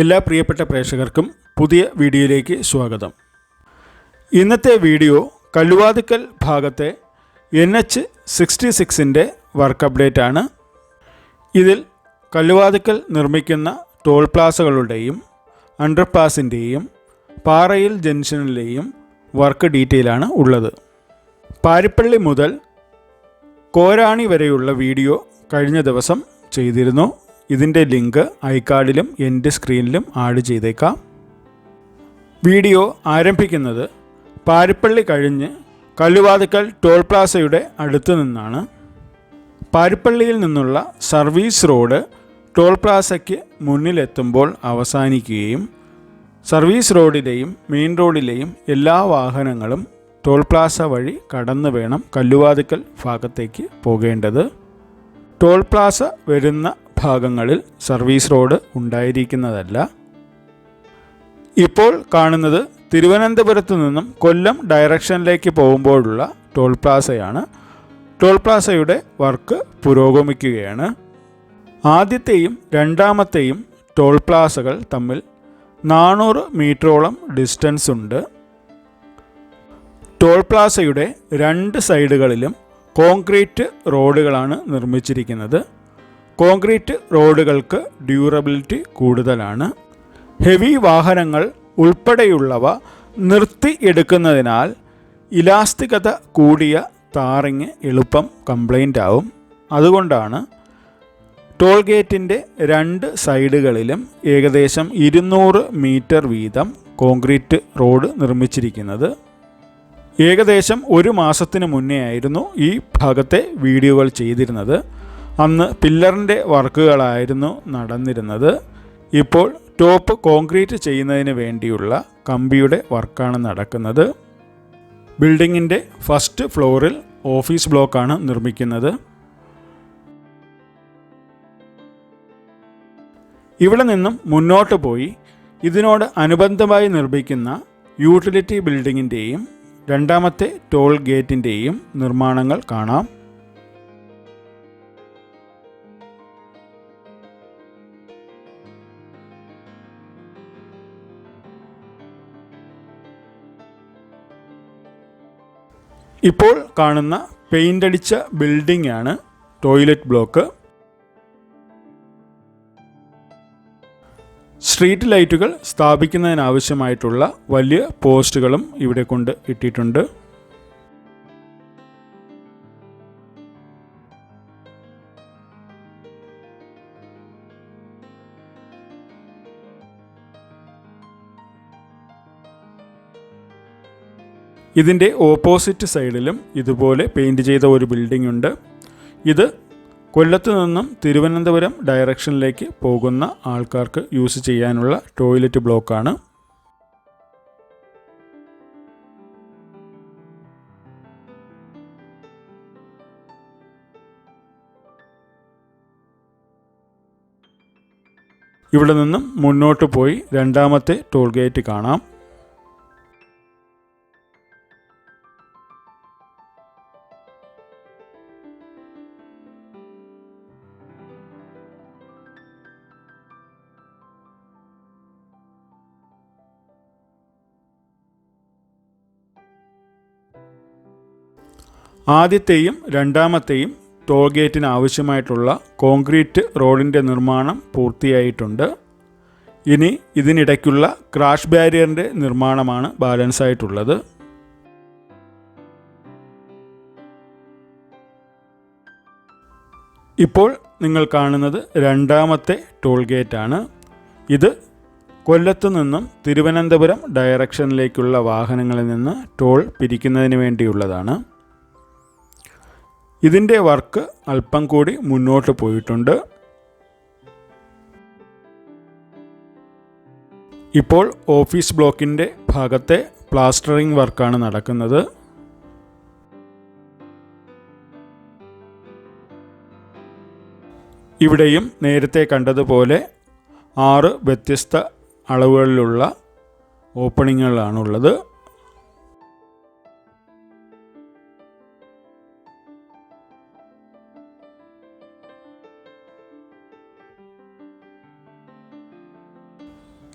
എല്ലാ പ്രിയപ്പെട്ട പ്രേക്ഷകർക്കും പുതിയ വീഡിയോയിലേക്ക് സ്വാഗതം. ഇന്നത്തെ വീഡിയോ കല്ലുവാതുക്കൽ ഭാഗത്തെ NH66 വർക്ക് അപ്ഡേറ്റ് ആണ്. ഇതിൽ കല്ലുവാതുക്കൽ നിർമ്മിക്കുന്ന ടോൾ പ്ലാസകളുടെയും അണ്ടർപാസിൻ്റെയും പാറയിൽ ജംഗ്ഷനിലെയും വർക്ക് ഡീറ്റെയിൽ ആണ് ഉള്ളത്. പാരിപ്പള്ളി മുതൽ കോരാണി വരെയുള്ള വീഡിയോ കഴിഞ്ഞ ദിവസം ചെയ്തിരുന്നു. ഇതിൻ്റെ ലിങ്ക് ഐകാർഡിലും എൻ്റെ സ്ക്രീനിലും ആഡ് ചെയ്തേക്കാം. വീഡിയോ ആരംഭിക്കുന്നത് പാരിപ്പള്ളി കഴിഞ്ഞ് കല്ലുവാതുക്കൽ ടോൾ പ്ലാസയുടെ അടുത്ത് നിന്നാണ്. പാരിപ്പള്ളിയിൽ നിന്നുള്ള സർവീസ് റോഡ് ടോൾ പ്ലാസയ്ക്ക് മുന്നിലെത്തുമ്പോൾ അവസാനിക്കുകയും സർവീസ് റോഡിലെയും മെയിൻ റോഡിലെയും എല്ലാ വാഹനങ്ങളും ടോൾ പ്ലാസ വഴി കടന്നു വേണം കല്ലുവാതുക്കൽ ഭാഗത്തേക്ക് പോകേണ്ടത്. ടോൾ പ്ലാസ വരുന്ന ഭാഗങ്ങളിൽ സർവീസ് റോഡ് ഉണ്ടായിരിക്കുന്നതല്ല. ഇപ്പോൾ കാണുന്നത് തിരുവനന്തപുരത്ത് നിന്നും കൊല്ലം ഡയറക്ഷനിലേക്ക് പോകുമ്പോഴുള്ള ടോൾ പ്ലാസയാണ്. ടോൾ പ്ലാസയുടെ വർക്ക് പുരോഗമിക്കുകയാണ്. ആദ്യത്തെയും രണ്ടാമത്തെയും ടോൾ പ്ലാസകൾ തമ്മിൽ 400 മീറ്ററോളം ഡിസ്റ്റൻസ് ഉണ്ട്. ടോൾ പ്ലാസയുടെ രണ്ട് സൈഡുകളിലും കോൺക്രീറ്റ് റോഡുകളാണ് നിർമ്മിച്ചിരിക്കുന്നത്. കോൺക്രീറ്റ് റോഡുകൾക്ക് ഡ്യൂറബിലിറ്റി കൂടുതലാണ്. ഹെവി വാഹനങ്ങൾ ഉൾപ്പെടെയുള്ളവ നിർത്തിയെടുക്കുന്നതിനാൽ ഇലാസ്തികത കൂടിയ താറിങ് എളുപ്പം കംപ്ലൈൻ്റ് ആവും. അതുകൊണ്ടാണ് ടോൾ ഗേറ്റിൻ്റെ രണ്ട് സൈഡുകളിലും ഏകദേശം 200 മീറ്റർ വീതം കോൺക്രീറ്റ് റോഡ് നിർമ്മിച്ചിരിക്കുന്നത്. ഏകദേശം ഒരു മാസത്തിന് മുന്നേ ആയിരുന്നു ഈ ഭാഗത്തെ വീഡിയോകൾ ചെയ്തിരുന്നത്. അന്ന് പില്ലറിൻ്റെ വർക്കുകളായിരുന്നു നടന്നിരുന്നത്. ഇപ്പോൾ ടോപ്പ് കോൺക്രീറ്റ് ചെയ്യുന്നതിന് വേണ്ടിയുള്ള കമ്പിയുടെ വർക്കാണ് നടക്കുന്നത്. ബിൽഡിങ്ങിൻ്റെ ഫസ്റ്റ് ഫ്ലോറിൽ ഓഫീസ് ബ്ലോക്കാണ് നിർമ്മിക്കുന്നത്. ഇവിടെ നിന്നും മുന്നോട്ട് പോയി ഇതിനോട് അനുബന്ധമായി നിർമ്മിക്കുന്ന യൂട്ടിലിറ്റി ബിൽഡിങ്ങിൻ്റെയും രണ്ടാമത്തെ ടോൾ ഗേറ്റിൻ്റെയും നിർമ്മാണങ്ങൾ കാണാം. ഇപ്പോൾ കാണുന്ന പെയിൻ്റ് അടിച്ച ബിൽഡിംഗ് ആണ് ടോയ്ലറ്റ് ബ്ലോക്ക്. സ്ട്രീറ്റ് ലൈറ്റുകൾ സ്ഥാപിക്കുന്നതിനാവശ്യമായിട്ടുള്ള വലിയ പോസ്റ്റുകളും ഇവിടെ കൊണ്ട് ഇട്ടിട്ടുണ്ട്. ഇതിൻ്റെ ഓപ്പോസിറ്റ് സൈഡിലും ഇതുപോലെ പെയിൻറ് ചെയ്ത ഒരു ബിൽഡിംഗ് ഉണ്ട്. ഇത് കൊല്ലത്ത് നിന്നും തിരുവനന്തപുരം ഡയറക്ഷനിലേക്ക് പോകുന്ന ആൾക്കാർക്ക് യൂസ് ചെയ്യാനുള്ള ടോയ്ലറ്റ് ബ്ലോക്കാണ്. ഇവിടെ നിന്നും മുന്നോട്ട് പോയി രണ്ടാമത്തെ ടോൾ ഗേറ്റ് കാണാം. ആദ്യത്തെയും രണ്ടാമത്തെയും ടോൾ ഗേറ്റിന് ആവശ്യമായിട്ടുള്ള കോൺക്രീറ്റ് റോഡിൻ്റെ നിർമ്മാണം പൂർത്തിയായിട്ടുണ്ട്. ഇനി ഇതിനിടയ്ക്കുള്ള ക്രാഷ് ബാരിയറിൻ്റെ നിർമ്മാണമാണ് ബാലൻസ് ആയിട്ടുള്ളത്. ഇപ്പോൾ നിങ്ങൾ കാണുന്നത് രണ്ടാമത്തെ ടോൾ ഗേറ്റാണ്. ഇത് കൊല്ലത്തു നിന്നും തിരുവനന്തപുരം ഡയറക്ഷനിലേക്കുള്ള വാഹനങ്ങളിൽ നിന്ന് ടോൾ പിരിക്കുന്നതിന് വേണ്ടിയുള്ളതാണ്. ഇതിൻ്റെ വർക്ക് അല്പം കൂടി മുന്നോട്ട് പോയിട്ടുണ്ട്. ഇപ്പോൾ ഓഫീസ് ബ്ലോക്കിൻ്റെ ഭാഗത്തെ പ്ലാസ്റ്ററിംഗ് വർക്കാണ് നടക്കുന്നത്. ഇവിടെയും നേരത്തെ കണ്ടതുപോലെ 6 വ്യത്യസ്ത അളവുകളിലുള്ള ഓപ്പണിങ്ങുകളാണുള്ളത്.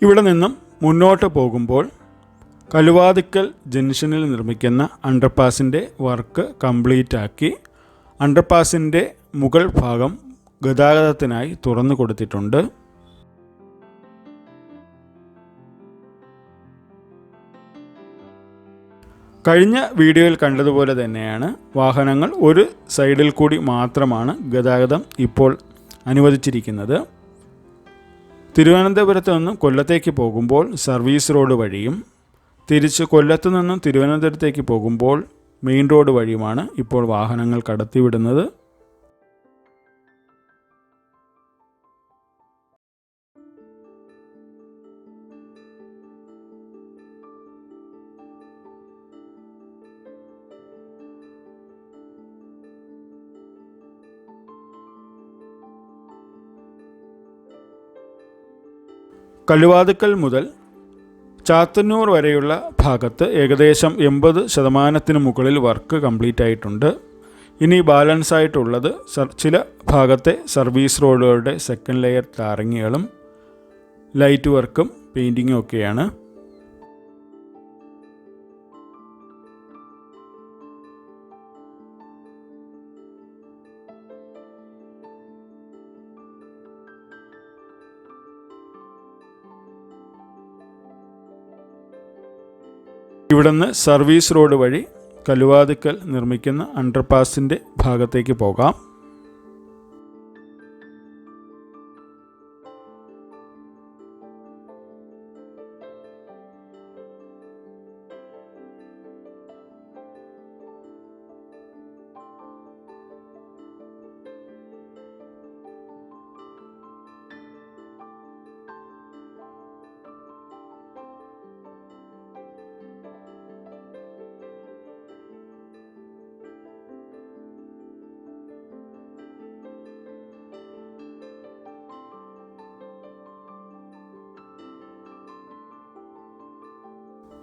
ഇവിടെ നിന്നും മുന്നോട്ട് പോകുമ്പോൾ കലുവാതിക്കൽ ജംഗ്ഷനിൽ നിർമ്മിക്കുന്ന അണ്ടർപാസിൻ്റെ വർക്ക് കംപ്ലീറ്റ് ആക്കി അണ്ടർപാസിൻ്റെ മുകൾ ഭാഗം ഗതാഗതത്തിനായി തുറന്നു കൊടുത്തിട്ടുണ്ട്. കഴിഞ്ഞ വീഡിയോയിൽ കണ്ടതുപോലെ തന്നെയാണ് വാഹനങ്ങൾ ഒരു സൈഡിൽ കൂടി മാത്രമാണ് ഗതാഗതം ഇപ്പോൾ അനുവദിച്ചിരിക്കുന്നത്. തിരുവനന്തപുരത്ത് നിന്നും കൊല്ലത്തേക്ക് പോകുമ്പോൾ സർവീസ് റോഡ് വഴിയും തിരിച്ച് കൊല്ലത്ത് നിന്നും തിരുവനന്തപുരത്തേക്ക് പോകുമ്പോൾ മെയിൻ റോഡ് വഴിയുമാണ് ഇപ്പോൾ വാഹനങ്ങൾ കടത്തിവിടുന്നത്. കല്ലുവാതുക്കൽ മുതൽ ചാത്തന്നൂർ വരെയുള്ള ഭാഗത്ത് ഏകദേശം 80% മുകളിൽ വർക്ക് കംപ്ലീറ്റ് ആയിട്ടുണ്ട്. ഇനി ബാലൻസ് ആയിട്ടുള്ളത് ചില ഭാഗത്തെ സർവീസ് റോഡുകളുടെ സെക്കൻഡ് ലെയർ ടാറിങ്ങുകളും ലൈറ്റ് വർക്കും പെയിൻറ്റിങ്ങും ഒക്കെയാണ്. ഇവിടുന്ന് സർവീസ് റോഡ് വഴി കല്ലുവാതുക്കൽ നിർമ്മിക്കുന്ന അണ്ടർപാസിൻ്റെ ഭാഗത്തേക്ക് പോകാം.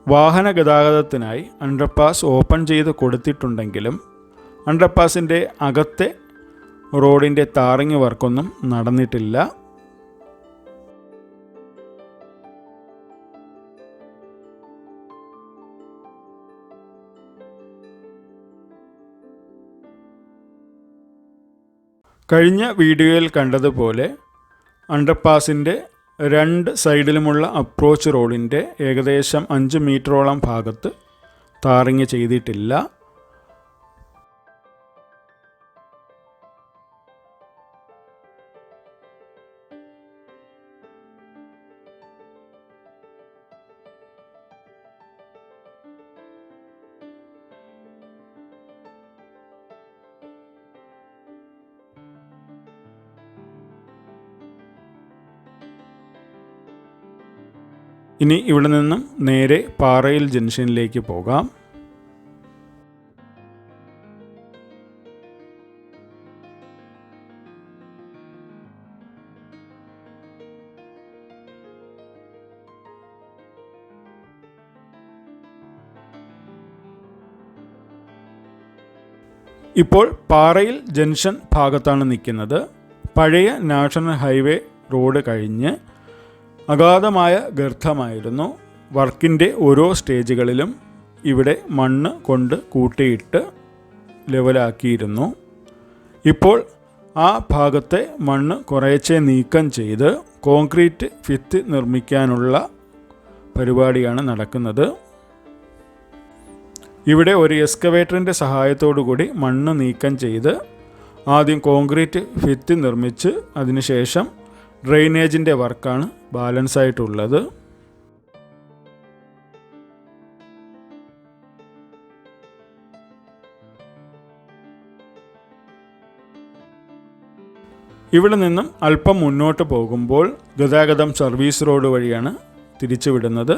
വാഹന ഗതാഗതത്തിനായി അണ്ടർപാസ് ഓപ്പൺ ചെയ്ത് കൊടുത്തിട്ടുണ്ടെങ്കിലും അണ്ടർപാസിൻ്റെ അകത്തെ റോഡിൻ്റെ ടാറിങ് വർക്കൊന്നും നടന്നിട്ടില്ല. കഴിഞ്ഞ വീഡിയോയിൽ കണ്ടതുപോലെ അണ്ടർപാസിൻ്റെ 2 സൈഡിലുമുള്ള അപ്രോച്ച് റോഡിൻ്റെ ഏകദേശം 5 മീറ്ററോളം ഭാഗത്ത് ടാറിങ് ചെയ്തിട്ടില്ല. ഇനി ഇവിടെ നിന്നും നേരെ പാറയിൽ ജംഗ്ഷനിലേക്ക് പോകാം. ഇപ്പോൾ പാറയിൽ ജംഗ്ഷൻ ഭാഗത്താണ് നിൽക്കുന്നത്. പഴയ നാഷണൽ ഹൈവേ റോഡ് കഴിഞ്ഞ് അഗാധമായ ഗർത്തമായിരുന്നു. വർക്കിൻ്റെ ഓരോ സ്റ്റേജുകളിലും ഇവിടെ മണ്ണ് കൊണ്ട് കൂട്ടിയിട്ട് ലെവലാക്കിയിരുന്നു. ഇപ്പോൾ ആ ഭാഗത്തെ മണ്ണ് കുറേശ്ശെ നീക്കം ചെയ്ത് കോൺക്രീറ്റ് ഭിത്തി നിർമ്മിക്കാനുള്ള പരിപാടിയാണ് നടക്കുന്നത്. ഇവിടെ ഒരു എക്സ്കവേറ്ററിൻ്റെ സഹായത്തോടു കൂടി മണ്ണ് നീക്കം ചെയ്ത് ആദ്യം കോൺക്രീറ്റ് ഭിത്തി നിർമ്മിച്ച് അതിനുശേഷം ഡ്രെയിനേജിൻ്റെ വർക്കാണ് ബാലൻസ് ആയിട്ടുള്ളത്. ഇവിടെ നിന്നും അല്പം മുന്നോട്ട് പോകുമ്പോൾ ഗതാഗതം സർവീസ് റോഡ് വഴിയാണ് തിരിച്ചുവിടുന്നത്.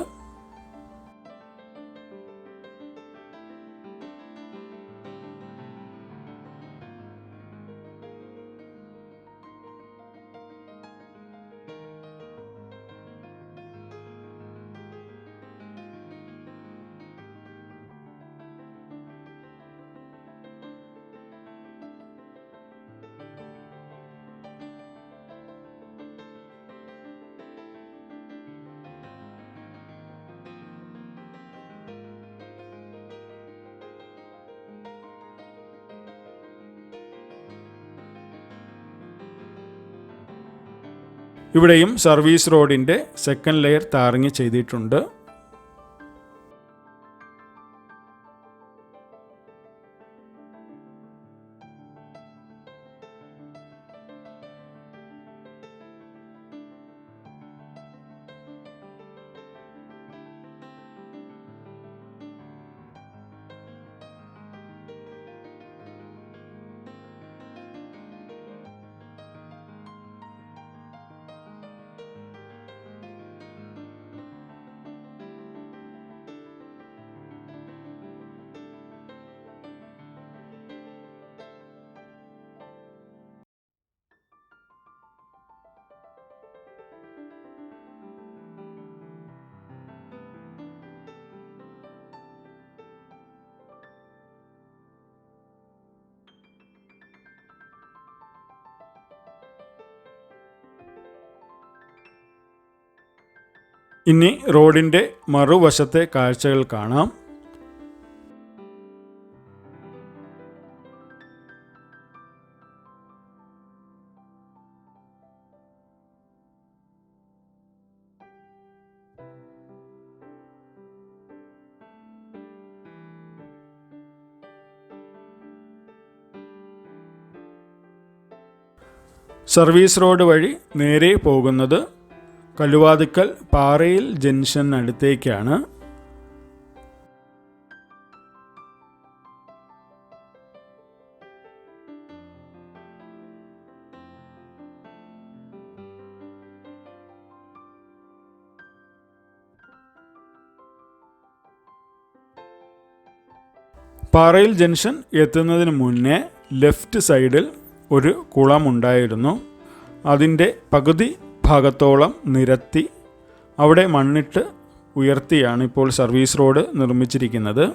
ഇവിടെയും സർവീസ് റോഡിൻ്റെ സെക്കൻഡ് ലെയർ ടാറിങ് ചെയ്തിട്ടുണ്ട്. ഇനി റോഡിൻ്റെ മറുവശത്തെ കാഴ്ചകൾ കാണാം. സർവീസ് റോഡ് വഴി നേരെ പോകുന്നത് കല്ലുവാതുക്കൽ പാറയിൽ ജംഗ്ഷനടുത്തേക്കാണ്. പാറയിൽ ജംഗ്ഷൻ എത്തുന്നതിന് മുന്നേ ലെഫ്റ്റ് സൈഡിൽ ഒരു കുളമുണ്ടായിരുന്നു. അതിൻ്റെ പകുതി ഭാഗത്തോളം നിരത്തി അവിടെ മണ്ണിട്ട് ഉയർത്തിയാണ് ഇപ്പോൾ സർവീസ് റോഡ് നിർമ്മിച്ചിരിക്കുന്നത്.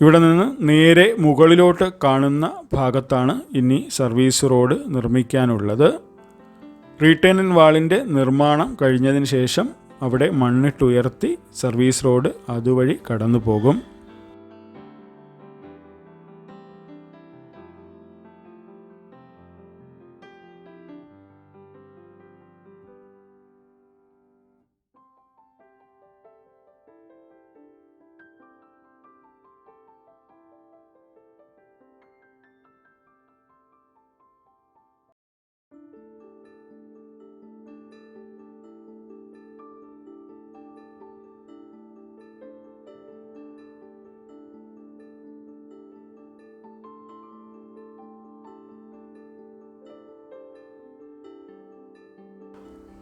ഇവിടെ നിന്ന് നേരെ മുകളിലോട്ട് കാണുന്ന ഭാഗത്താണ് ഇനി സർവീസ് റോഡ് നിർമ്മിക്കാനുള്ളത്. റീറ്റെയിനിങ് വാളിൻ്റെ നിർമ്മാണം കഴിഞ്ഞതിന് ശേഷം അവിടെ മണ്ണിട്ടുയർത്തി സർവീസ് റോഡ് അതുവഴി കടന്നു പോകും.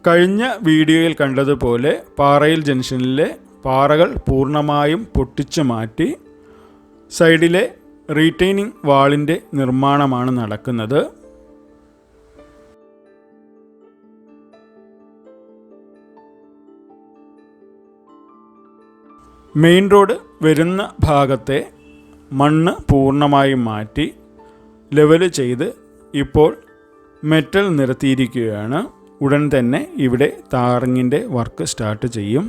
കഴിഞ്ഞ വീഡിയോയിൽ കണ്ടതുപോലെ പാറയിൽ ജംഗ്ഷനിലെ പാറകൾ പൂർണ്ണമായും പൊട്ടിച്ചു മാറ്റി സൈഡിലെ റീറ്റെയിനിങ് വാളിൻ്റെ നിർമ്മാണമാണ് നടക്കുന്നത്. മെയിൻ റോഡ് വരുന്ന ഭാഗത്തെ മണ്ണ് പൂർണ്ണമായും മാറ്റി ലെവല് ചെയ്ത് ഇപ്പോൾ മെറ്റൽ നിരത്തിയിരിക്കുകയാണ്. ഉടൻ തന്നെ ഇവിടെ ടാറിങ്ങിൻ്റെ വർക്ക് സ്റ്റാർട്ട് ചെയ്യും.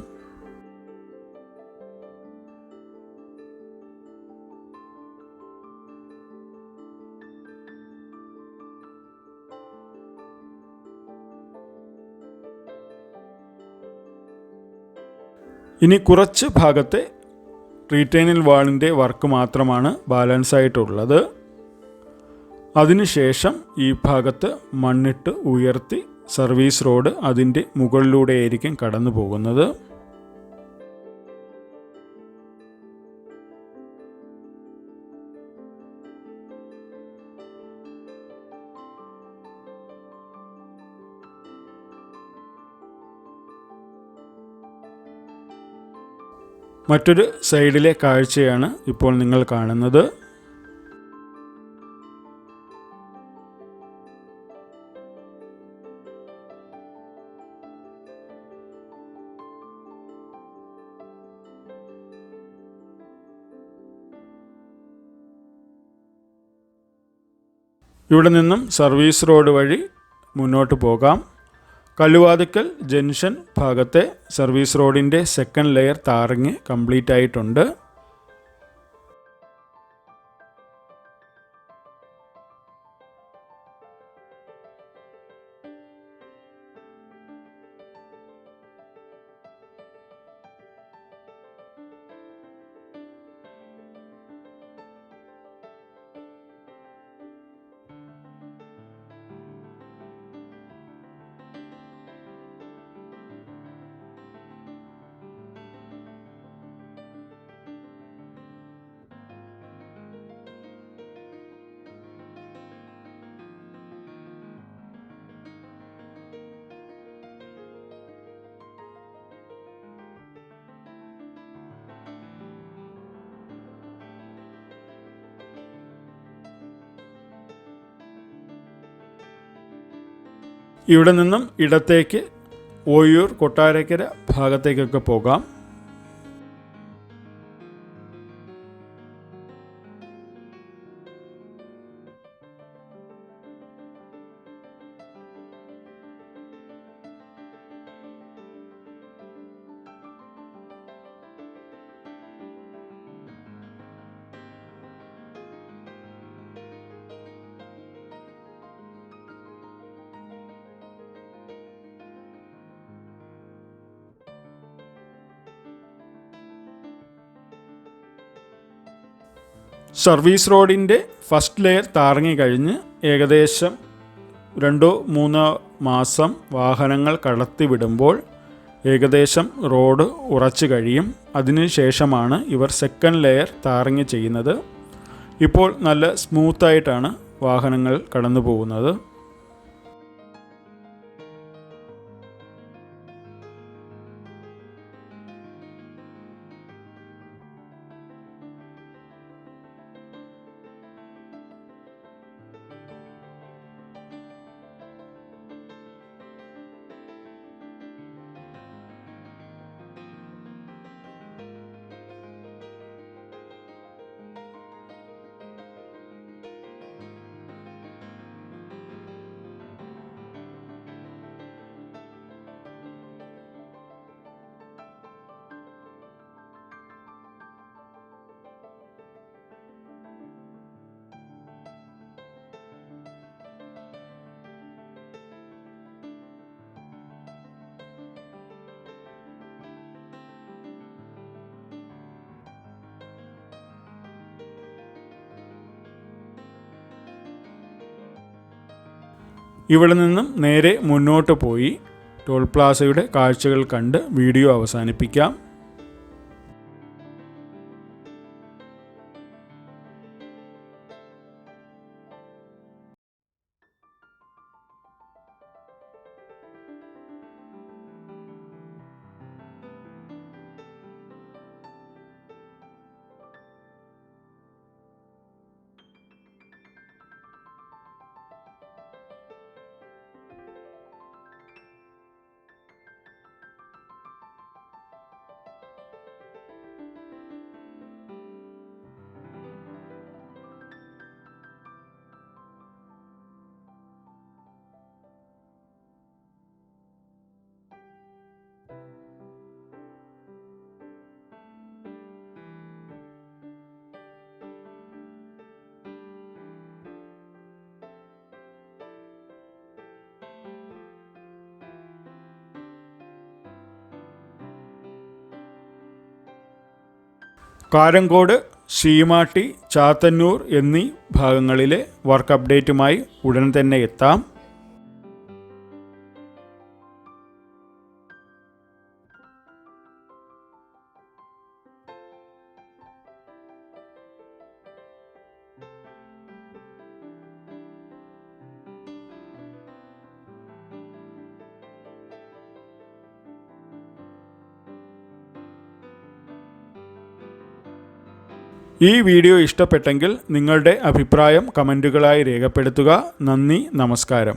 ഇനി കുറച്ച് ഭാഗത്തെ റീറ്റെയിനിങ് വാളിൻ്റെ വർക്ക് മാത്രമാണ് ബാലൻസ് ആയിട്ടുള്ളത്. അതിനുശേഷം ഈ ഭാഗത്ത് മണ്ണിട്ട് ഉയർത്തി സർവീസ് റോഡ് അതിൻ്റെ മുകളിലൂടെയായിരിക്കും കടന്നു പോകുന്നത്. മറ്റൊരു സൈഡിലെ കാഴ്ചയാണ് ഇപ്പോൾ നിങ്ങൾ കാണുന്നത്. ഇവിടെ നിന്നും സർവീസ് റോഡ് വഴി മുന്നോട്ട് പോകാം. കല്ലുവാതുക്കൽ ജംഗ്ഷൻ ഭാഗത്തെ സർവീസ് റോഡിൻ്റെ സെക്കൻഡ് ലെയർ ടാറിങ് കംപ്ലീറ്റ് ആയിട്ടുണ്ട്. ഇവിടെ നിന്നും ഇടത്തേക്ക് ഓയൂർ കൊട്ടാരക്കര ഭാഗത്തേക്കൊക്കെ പോകാം. സർവീസ് റോഡിൻ്റെ ഫസ്റ്റ് ലെയർ ടാറിങ് കഴിഞ്ഞ് ഏകദേശം 2-3 മാസം വാഹനങ്ങൾ കടത്തിവിടുമ്പോൾ ഏകദേശം റോഡ് ഉറച്ചു കഴിയും. അതിനുശേഷമാണ് ഇവർ സെക്കൻഡ് ലെയർ ടാറിങ് ചെയ്യുന്നത്. ഇപ്പോൾ നല്ല സ്മൂത്തായിട്ടാണ് വാഹനങ്ങൾ കടന്നു പോകുന്നത്. ഇവിടെ നിന്നും നേരെ മുന്നോട്ട് പോയി ടോൾ പ്ലാസയുടെ കാഴ്ചകൾ കണ്ട് വീഡിയോ അവസാനിപ്പിക്കാം. കാരങ്കോട്, ശീമാട്ടി, ചാത്തന്നൂർ എന്നീ ഭാഗങ്ങളിലെ വർക്ക് അപ്ഡേറ്റുമായി ഉടൻ തന്നെ എത്താം. ഈ വീഡിയോ ഇഷ്ടപ്പെട്ടെങ്കിൽ നിങ്ങളുടെ അഭിപ്രായം കമൻറ്റുകളായി രേഖപ്പെടുത്തുക. നന്ദി, നമസ്കാരം.